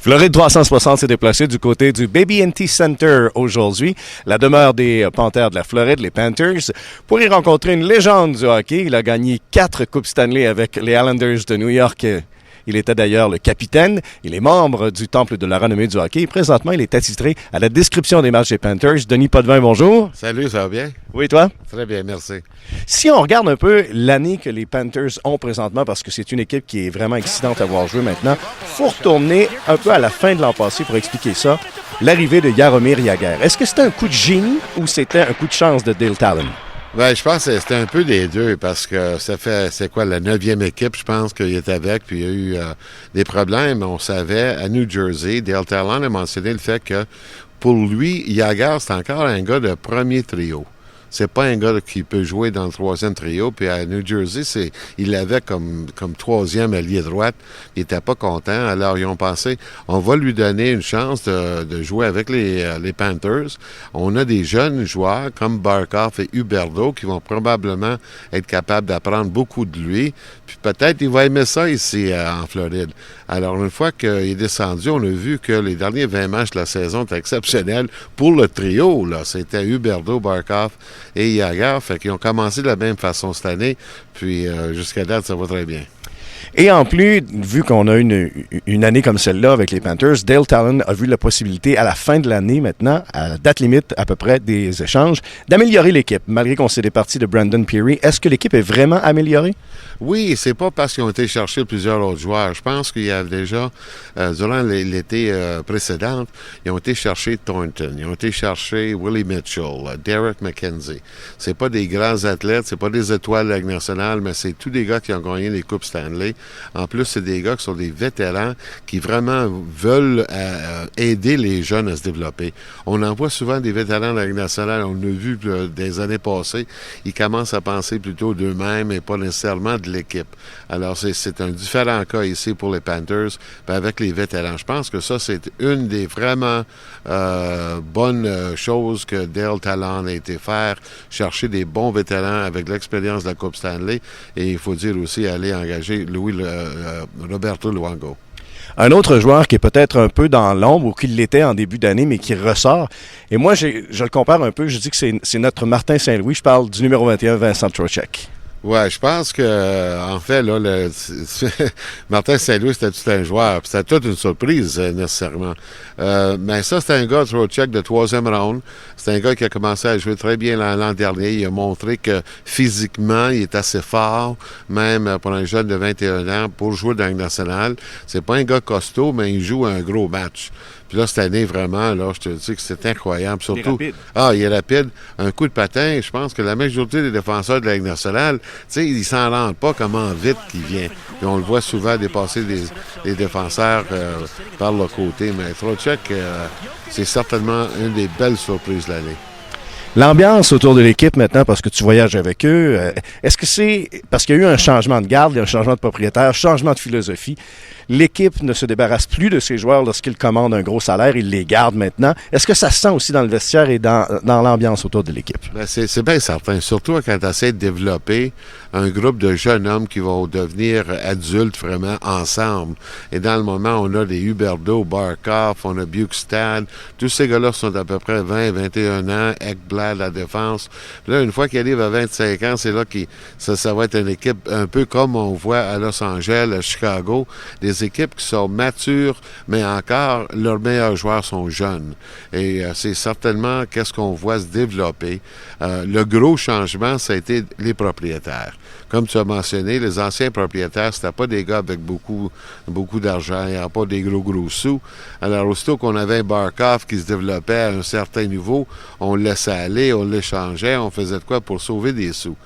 Floride 360 s'est déplacé du côté du BB&T Center aujourd'hui, la demeure des Panthères de la Floride, les Panthers, pour y rencontrer une légende du hockey. Il a gagné 4 Coupes Stanley avec les Islanders de New York. Il était d'ailleurs le capitaine. Il est membre du Temple de la renommée du hockey. Présentement, il est attitré à la description des matchs des Panthers. Denis Potvin, bonjour. Salut, ça va bien? Oui, toi? Très bien, merci. Si on regarde un peu l'année que les Panthers ont présentement, parce que c'est une équipe qui est vraiment excitante à voir jouer maintenant, il faut retourner un peu à la fin de l'an passé pour expliquer ça. L'arrivée de Jaromir Jagr. Est-ce que c'était un coup de génie ou c'était un coup de chance de Dale Talon? Ben, je pense que c'était un peu des deux parce que c'est quoi, la 9e équipe, je pense qu'il est avec, puis il y a eu des problèmes. On savait, à New Jersey, Dale Talon a mentionné le fait que pour lui, Jagr, c'est encore un gars de premier trio. C'est pas un gars qui peut jouer dans le 3e trio. Puis à New Jersey, il l'avait comme 3e allié droite. Il était pas content. Alors, ils ont pensé, on va lui donner une chance de jouer avec les Panthers. On a des jeunes joueurs comme Barkov et Huberdeau qui vont probablement être capables d'apprendre beaucoup de lui. Puis peut-être il va aimer ça ici en Floride. Alors, une fois qu'il est descendu, on a vu que les derniers 20 matchs de la saison étaient exceptionnels pour le trio. Là, c'était Huberdeau, Barkov et Jagr. Fait qu'ils ont commencé de la même façon cette année. Puis jusqu'à date, ça va très bien. Et en plus, vu qu'on a une année comme celle-là avec les Panthers, Dale Talon a vu la possibilité à la fin de l'année maintenant, à la date limite à peu près des échanges, d'améliorer l'équipe, malgré qu'on s'est départi de Brandon Pirri. Est-ce que l'équipe est vraiment améliorée? Oui, c'est pas parce qu'ils ont été chercher plusieurs autres joueurs. Je pense qu'il y a déjà, durant l'été précédent, ils ont été chercher Thornton, ils ont été chercher Willie Mitchell, Derek McKenzie. C'est pas des grands athlètes, c'est pas des étoiles de la Ligue nationale, mais c'est tous des gars qui ont gagné les Coupes Stanley. En plus, c'est des gars qui sont des vétérans qui vraiment veulent aider les jeunes à se développer. On en voit souvent des vétérans de la Ligue nationale, on l'a vu des années passées, ils commencent à penser plutôt d'eux-mêmes et pas nécessairement de l'équipe. Alors, c'est un différent cas ici pour les Panthers avec les vétérans. Je pense que ça, c'est une des vraiment bonnes choses que Dale Talon a été faire, chercher des bons vétérans avec l'expérience de la Coupe Stanley et il faut dire aussi aller engager Roberto Luongo. Un autre joueur qui est peut-être un peu dans l'ombre ou qui l'était en début d'année, mais qui ressort. Et moi, je le compare un peu. Je dis que c'est notre Martin Saint-Louis. Je parle du numéro 21, Vincent Trocheck. Ouais, je pense que en fait, là, Martin Saint-Louis, c'était tout un joueur. C'était toute une surprise, nécessairement. Mais ça, c'est un gars, Trocheck, de 3e round. C'est un gars qui a commencé à jouer très bien l'an dernier. Il a montré que physiquement, il est assez fort, même pour un jeune de 21 ans, pour jouer dans la Ligue nationale. C'est pas un gars costaud, mais il joue un gros match. Puis là, cette année, vraiment, là, je te dis que c'est incroyable. Surtout, il est rapide. Un coup de patin, je pense que la majorité des défenseurs de la Ligue nationale, tu sais, ils s'en rendent pas comment vite qu'il vient. Puis on le voit souvent dépasser les défenseurs par le côté. Mais Trocheck, c'est certainement une des belles surprises de l'année. L'ambiance autour de l'équipe maintenant, parce que tu voyages avec eux, est-ce que c'est parce qu'il y a eu un changement de garde, il y a un changement de propriétaire, changement de philosophie? L'équipe ne se débarrasse plus de ses joueurs lorsqu'ils commandent un gros salaire, ils les gardent maintenant. Est-ce que ça se sent aussi dans le vestiaire et dans l'ambiance autour de l'équipe? Ben c'est bien certain, surtout quand tu essaies de développer un groupe de jeunes hommes qui vont devenir adultes vraiment ensemble. Et dans le moment, on a des Huberdeau, Barkov, on a Bukestad. Tous ces gars-là sont à peu près 20, 21 ans, Ekblad, la défense. Là, une fois qu'ils arrivent à 25 ans, c'est là que ça va être une équipe un peu comme on voit à Los Angeles, à Chicago, des équipes qui sont matures, mais encore, leurs meilleurs joueurs sont jeunes. Et c'est certainement qu'est-ce qu'on voit se développer. Le gros changement, ça a été les propriétaires. Comme tu as mentionné, les anciens propriétaires, c'était pas des gars avec beaucoup d'argent, il n'y avait pas des gros sous. Alors, aussitôt qu'on avait un Barkov qui se développait à un certain niveau, on le laissait aller, on l'échangeait, on faisait de quoi pour sauver des sous.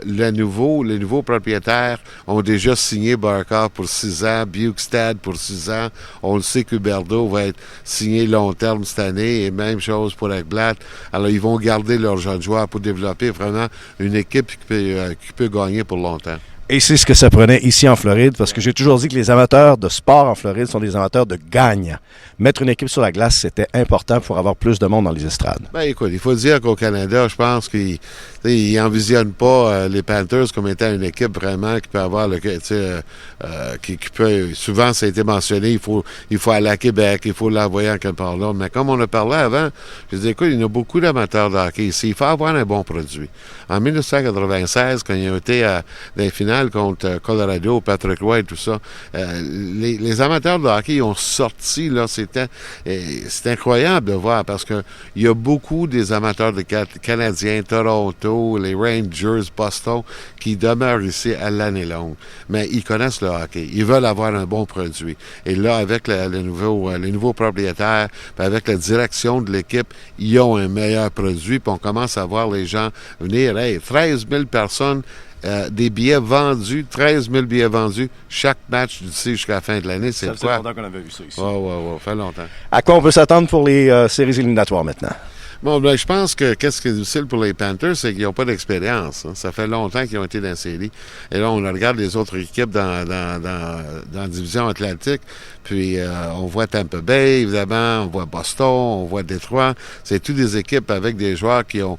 Les nouveaux propriétaires ont déjà signé Barkov pour 6 ans, Bukestad pour 6 ans. On le sait qu'Huberdeau va être signé long terme cette année et même chose pour Ekblad. Alors, ils vont garder leurs jeunes joueurs pour développer vraiment une équipe qui peut gagner pour longtemps. Et c'est ce que ça prenait ici en Floride, parce que j'ai toujours dit que les amateurs de sport en Floride sont des amateurs de gagne. Mettre une équipe sur la glace, c'était important pour avoir plus de monde dans les estrades. Ben écoute, il faut dire qu'au Canada, je pense qu'ils n'envisionnent pas les Panthers comme étant une équipe vraiment qui peut avoir qui peut. Souvent, ça a été mentionné, il faut aller à Québec, il faut l'envoyer en quelque part là. Mais comme on a parlé avant, je dis écoute, il y a beaucoup d'amateurs de hockey ici. Il faut avoir un bon produit. En 1996, quand ils ont été dans les finales contre Colorado, Patrick Roy et tout ça, les amateurs de hockey ont sorti, là, c'était incroyable de voir parce que il y a beaucoup des amateurs de Canadiens, Toronto, les Rangers, Boston, qui demeurent ici à l'année longue. Mais ils connaissent le hockey. Ils veulent avoir un bon produit. Et là, avec les nouveaux propriétaires, avec la direction de l'équipe, ils ont un meilleur produit. Puis on commence à voir les gens venir. Hey, 13 000 personnes, des billets vendus, 13 000 billets vendus, chaque match d'ici jusqu'à la fin de l'année. C'est quoi? Ça fait longtemps qu'on avait vu ça ici. Oui, fait longtemps. À quoi on peut s'attendre pour les séries éliminatoires maintenant? Bon, ben, je pense que qu'est-ce qui est difficile pour les Panthers, c'est qu'ils n'ont pas d'expérience. Hein. Ça fait longtemps qu'ils ont été dans la série. Et là, on regarde les autres équipes dans la division Atlantique. Puis, on voit Tampa Bay, évidemment, on voit Boston, on voit Détroit. C'est toutes des équipes avec des joueurs qui ont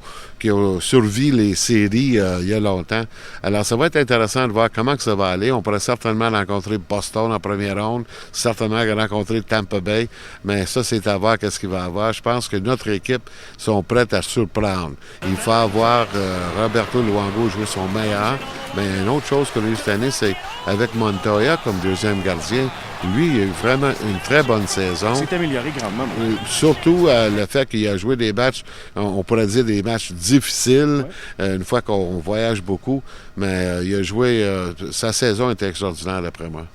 survécu les séries il y a longtemps. Alors, ça va être intéressant de voir comment que ça va aller. On pourrait certainement rencontrer Boston en première ronde, certainement rencontrer Tampa Bay. Mais ça, c'est à voir qu'est-ce qu'il va y avoir. Je pense que notre équipe sont prêtes à surprendre. Il faut avoir Roberto Luongo jouer son meilleur. Mais une autre chose qu'on a eu cette année, c'est avec Montoya comme deuxième gardien. Lui, il a eu vraiment une très bonne saison. Il s'est amélioré grandement. Surtout le fait qu'il a joué des matchs, on pourrait dire des matchs difficiles, une fois qu'on voyage beaucoup. Mais il a joué, sa saison était extraordinaire d'après moi.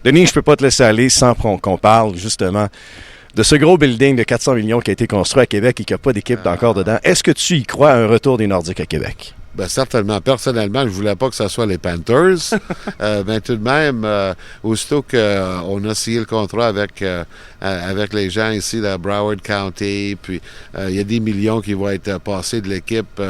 Denis, je ne peux pas te laisser aller sans qu'on parle justement de ce gros building de 400 millions qui a été construit à Québec et qui n'a pas d'équipe encore dedans. Est-ce que tu y crois à un retour des Nordiques à Québec? Bien, certainement. Personnellement, je ne voulais pas que ce soit les Panthers. Mais tout de même, aussitôt qu'on a signé le contrat avec les gens ici de Broward County, puis il y a des millions qui vont être passés de l'équipe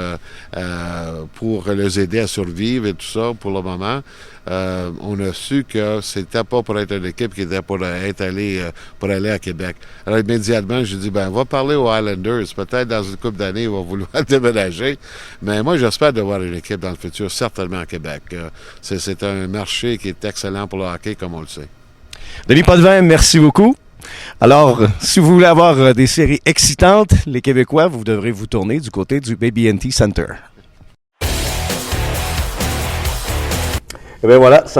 pour les aider à survivre et tout ça pour le moment. On a su que c'était pas pour être une équipe qui était pour aller à Québec. Alors immédiatement, j'ai dit, on va parler aux Islanders. Peut-être dans une couple d'années, ils vont vouloir déménager. Mais moi, j'espère de voir une équipe dans le futur, certainement à Québec. C'est un marché qui est excellent pour le hockey, comme on le sait. Denis Potvin, merci beaucoup. Alors, si vous voulez avoir des séries excitantes, les Québécois, vous devrez vous tourner du côté du BB&T Center. Et bien voilà,